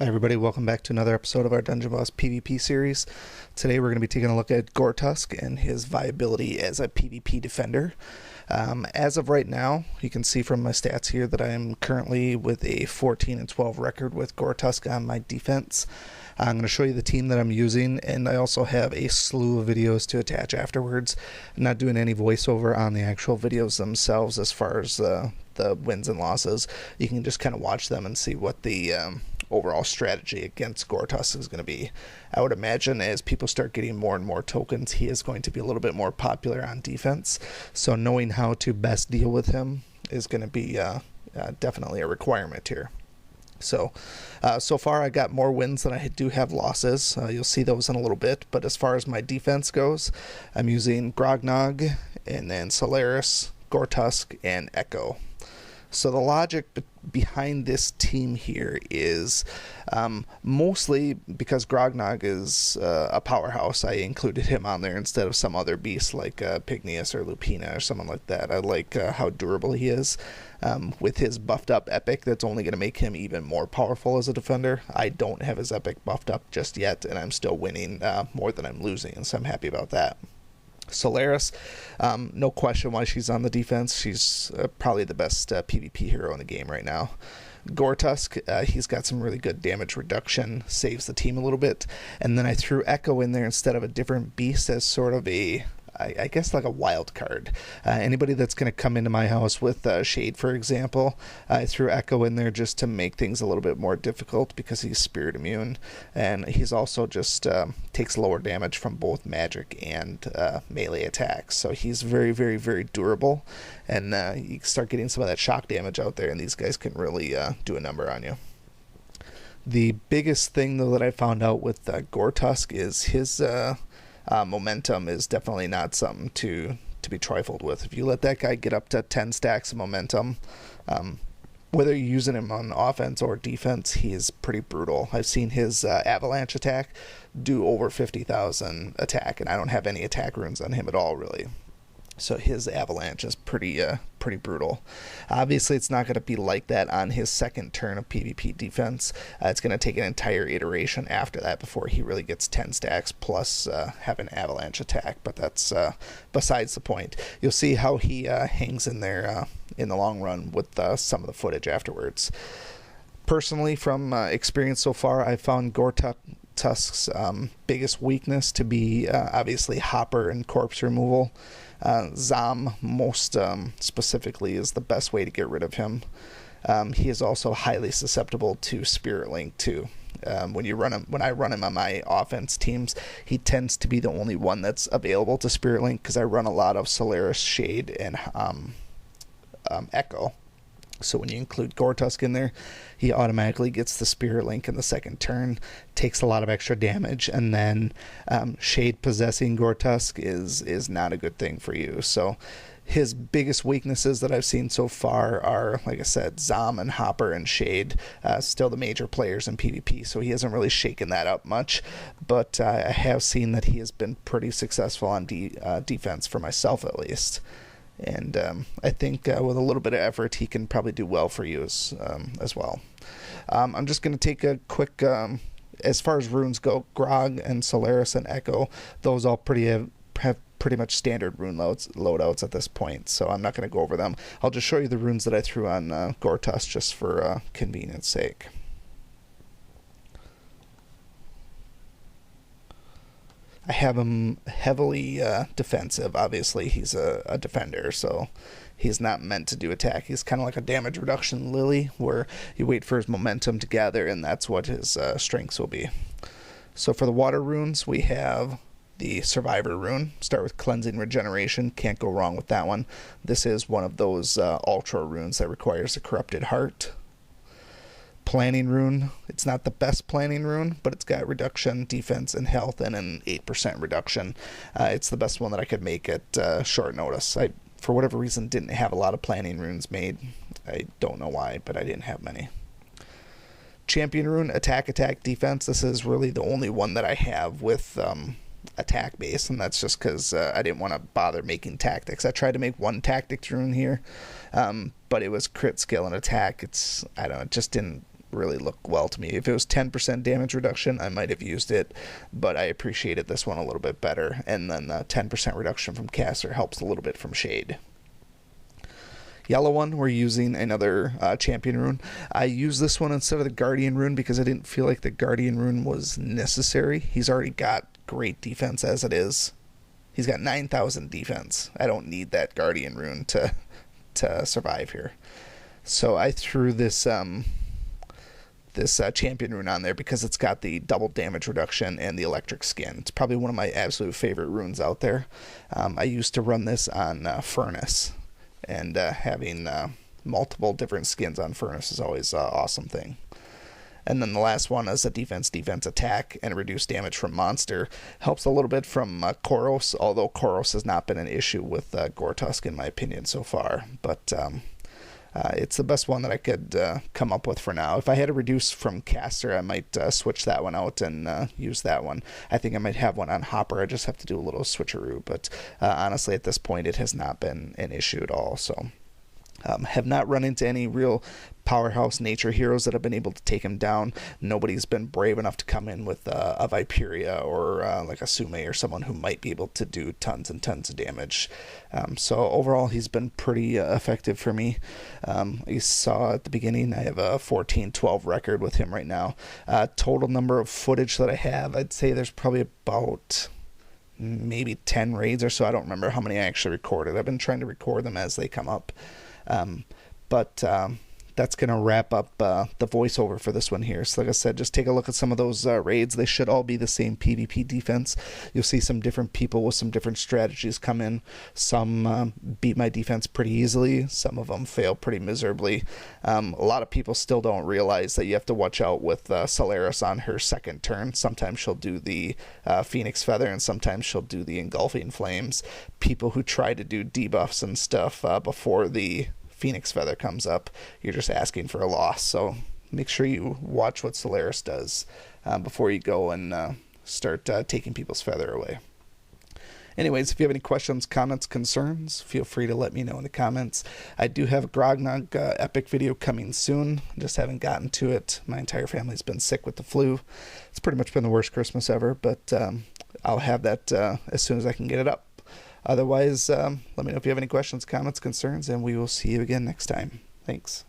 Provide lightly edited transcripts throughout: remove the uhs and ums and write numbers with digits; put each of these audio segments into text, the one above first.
Hi everybody, welcome back to another episode of our Dungeon Boss PvP series. Today we're going to be taking a look at Goretusk and his viability as a PvP defender. As of right now, you can see from my stats here that I am currently with a 14 and 12 record with Goretusk on my defense. I'm going to show you the team that I'm using, and I also have a slew of videos to attach afterwards. I'm not doing any voiceover on the actual videos themselves as far as the wins and losses. You can just kind of watch them and see what the overall strategy against Goretusk is going to be. I would imagine as people start getting more and more tokens, he is going to be a little bit more popular on defense. So knowing how to best deal with him is going to be definitely a requirement here. So far I got more wins than I do have losses. You'll see those in a little bit. But as far as my defense goes, I'm using Grognog and then Solaris, Gortusk, and Echo. So the logic behind this team here is mostly because Grognog is a powerhouse. I included him on there instead of some other beast like Pygneus or Lupina or someone like that. I like how durable he is. With his buffed up epic, that's only going to make him even more powerful as a defender. I don't have his epic buffed up just yet, and I'm still winning more than I'm losing, and so I'm happy about that. Solaris, no question why she's on the defense. She's probably the best PvP hero in the game right now. Goretusk, he's got some really good damage reduction, saves the team a little bit. And then I threw Echo in there instead of a different beast as sort of a, I guess like a wild card. Anybody that's going to come into my house with Shade, for example, I threw Echo in there just to make things a little bit more difficult because he's spirit immune, and he's also just takes lower damage from both magic and melee attacks. So he's very, very, very durable, and you start getting some of that shock damage out there, and these guys can really do a number on you. The biggest thing, though, that I found out with Goretusk is his momentum is definitely not something to be trifled with. If you let that guy get up to 10 stacks of momentum, whether you're using him on offense or defense, he is pretty brutal. I've seen his avalanche attack do over 50,000 attack, and I don't have any attack runes on him at all, really. So his avalanche is pretty brutal. Obviously, it's not going to be like that on his second turn of PvP defense. It's going to take an entire iteration after that before he really gets 10 stacks plus have an avalanche attack. But that's besides the point. You'll see how he hangs in there in the long run with some of the footage afterwards. Personally, from experience so far, I found Goretusk's biggest weakness to be obviously hopper and corpse removal. Zom, most specifically, is the best way to get rid of him. He is also highly susceptible to Spirit Link too. When I run him on my offense teams, he tends to be the only one that's available to Spirit Link because I run a lot of Solaris, Shade, and Echo. So when you include Goretusk in there, he automatically gets the Spirit Link in the second turn, takes a lot of extra damage, and then Shade possessing Goretusk is not a good thing for you. So his biggest weaknesses that I've seen so far are, like I said, Zom and Hopper and Shade, still the major players in PvP, so he hasn't really shaken that up much. But I have seen that he has been pretty successful on defense, for myself at least. And I think with a little bit of effort, he can probably do well for you as well. I'm just going to take a quick, as far as runes go, Grog and Solaris and Echo, those all have pretty much standard rune loadouts at this point, so I'm not going to go over them. I'll just show you the runes that I threw on Goretusk just for convenience sake. I have him heavily defensive. Obviously, he's a defender, so he's not meant to do attack. He's kind of like a damage reduction lily, where you wait for his momentum to gather, and that's what his strengths will be. So for the water runes, we have the Survivor rune. Start with Cleansing Regeneration. Can't go wrong with that one. This is one of those ultra runes that requires a Corrupted Heart. Planning rune. It's not the best planning rune, but it's got reduction, defense, and health, and an 8% reduction. It's the best one that I could make at short notice. I, for whatever reason, didn't have a lot of planning runes made. I don't know why, but I didn't have many. Champion rune, attack, defense. This is really the only one that I have with attack base, and that's just because I didn't want to bother making tactics. I tried to make one tactics rune here, but it was crit skill and attack. It just didn't really look well to me. If it was 10% damage reduction, I might have used it, but I appreciated this one a little bit better. And then the 10% reduction from caster helps a little bit from shade. Yellow one, we're using another champion rune. I used this one instead of the guardian rune because I didn't feel like the guardian rune was necessary. He's already got great defense as it is. He's got 9,000 defense. I don't need that guardian rune to survive here. So I threw this champion rune on there because it's got the double damage reduction and the electric skin. It's probably one of my absolute favorite runes out there. I used to run this on Furnace, and having multiple different skins on Furnace is always an awesome thing. And then the last one is a defense attack and reduce damage from monster. Helps a little bit from Koros, although Koros has not been an issue with Goretusk in my opinion so far. But it's the best one that I could come up with for now. If I had to reduce from caster, I might switch that one out and use that one. I think I might have one on Hopper. I just have to do a little switcheroo. But honestly, at this point, it has not been an issue at all. So have not run into any real powerhouse nature heroes that have been able to take him down. Nobody's been brave enough to come in with a Viperia or like a Sume or someone who might be able to do tons and tons of damage. So overall, he's been pretty effective for me. You saw at the beginning, I have a 14-12 record with him right now. Total number of footage that I have, I'd say there's probably about maybe 10 raids or so. I don't remember how many I actually recorded. I've been trying to record them as they come up. But that's going to wrap up the voiceover for this one here. So like I said, just take a look at some of those raids. They should all be the same PvP defense. You'll see some different people with some different strategies come in. Some beat my defense pretty easily. Some of them fail pretty miserably. A lot of people still don't realize that you have to watch out with Solaris on her second turn. Sometimes she'll do the Phoenix Feather, and sometimes she'll do the Engulfing Flames. People who try to do debuffs and stuff before the Phoenix Feather comes up, you're just asking for a loss. So make sure you watch what Solaris does before you go and start taking people's feather away. Anyways, if you have any questions, comments, concerns, feel free to let me know in the comments. I do have a Grognog epic video coming soon. Just haven't gotten to it. My entire family's been sick with the flu. It's pretty much been the worst Christmas ever, but I'll have that as soon as I can get it up. Otherwise, let me know if you have any questions, comments, concerns, and we will see you again next time. Thanks.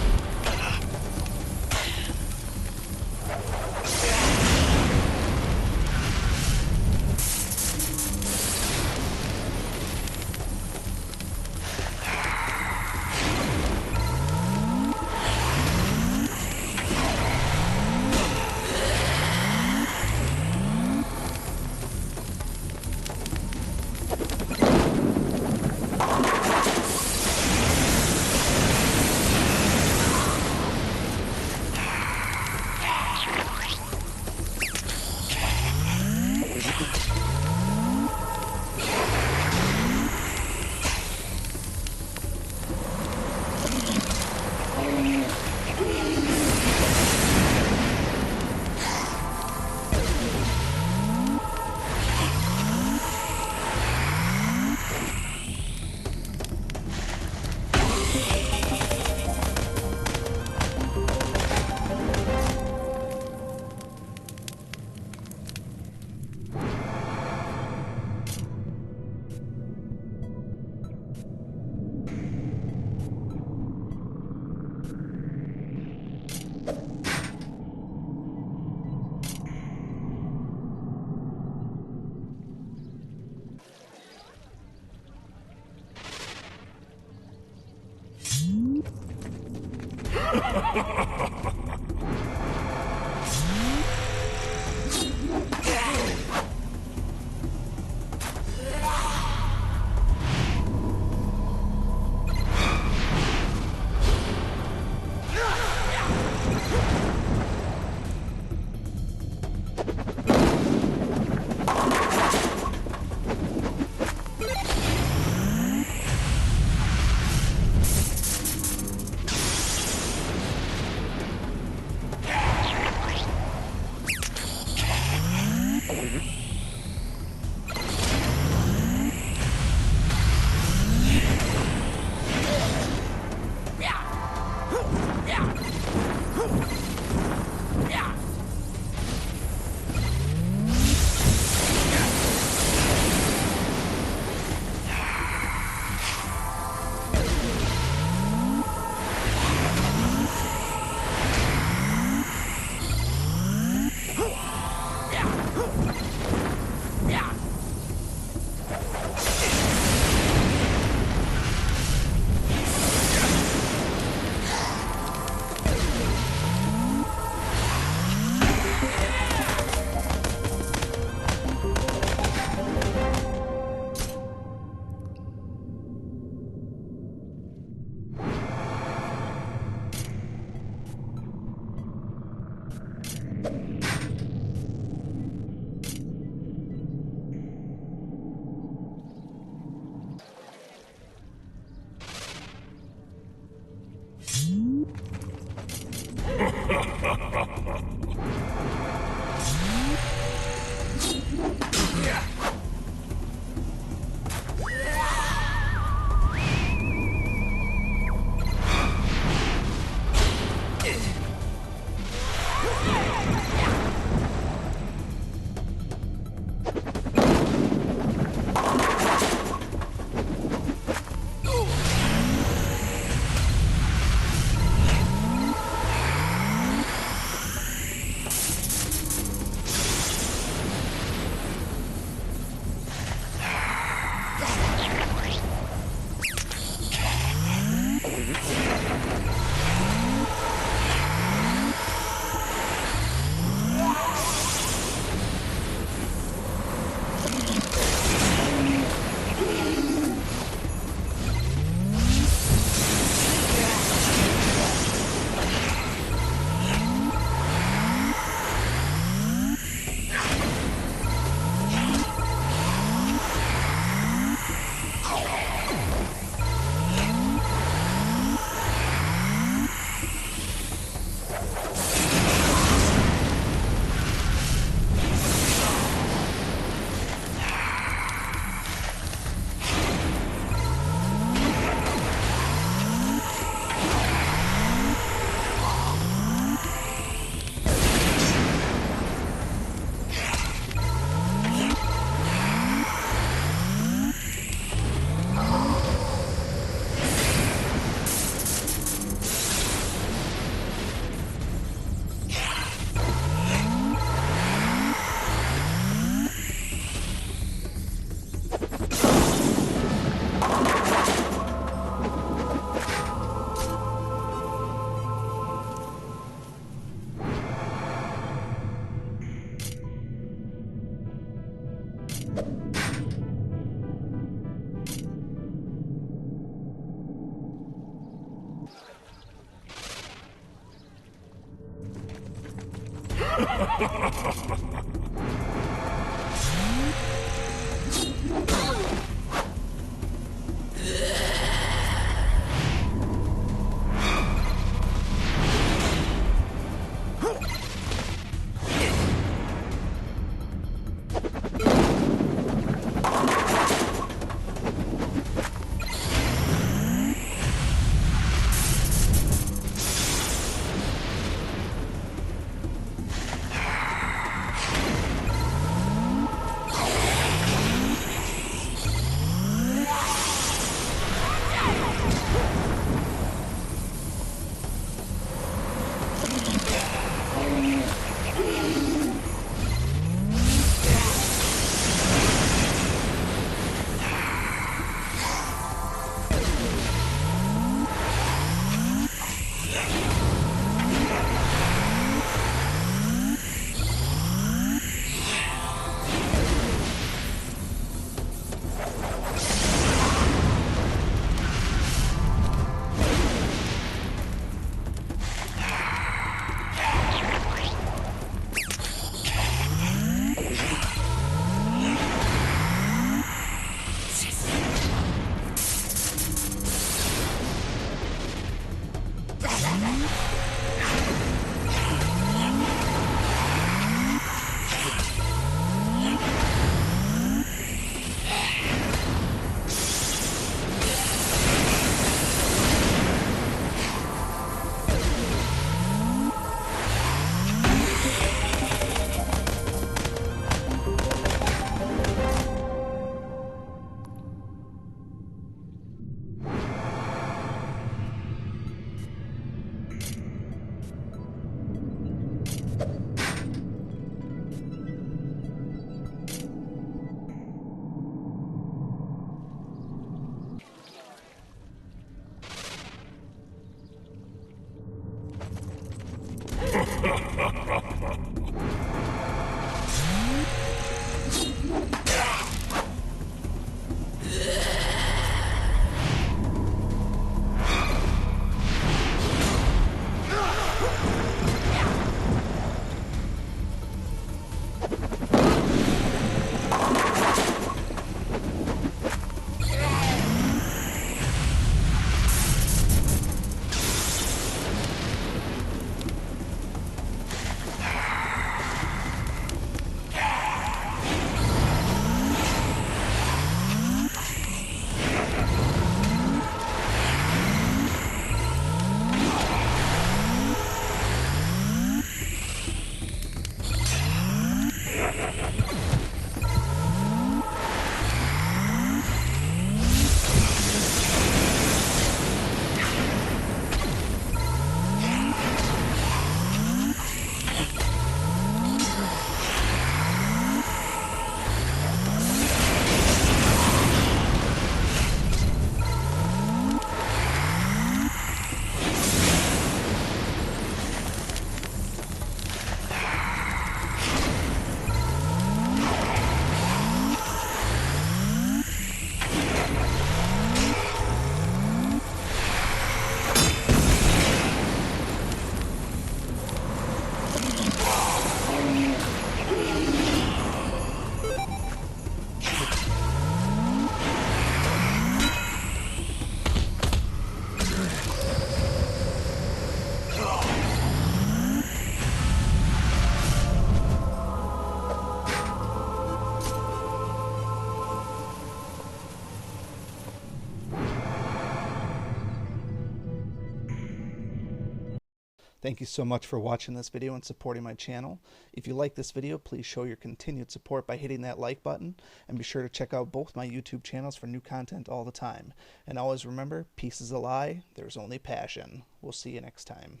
Thank you so much for watching this video and supporting my channel. If you like this video, please show your continued support by hitting that like button, and be sure to check out both my YouTube channels for new content all the time. And always remember, peace is a lie, there's only passion. We'll see you next time.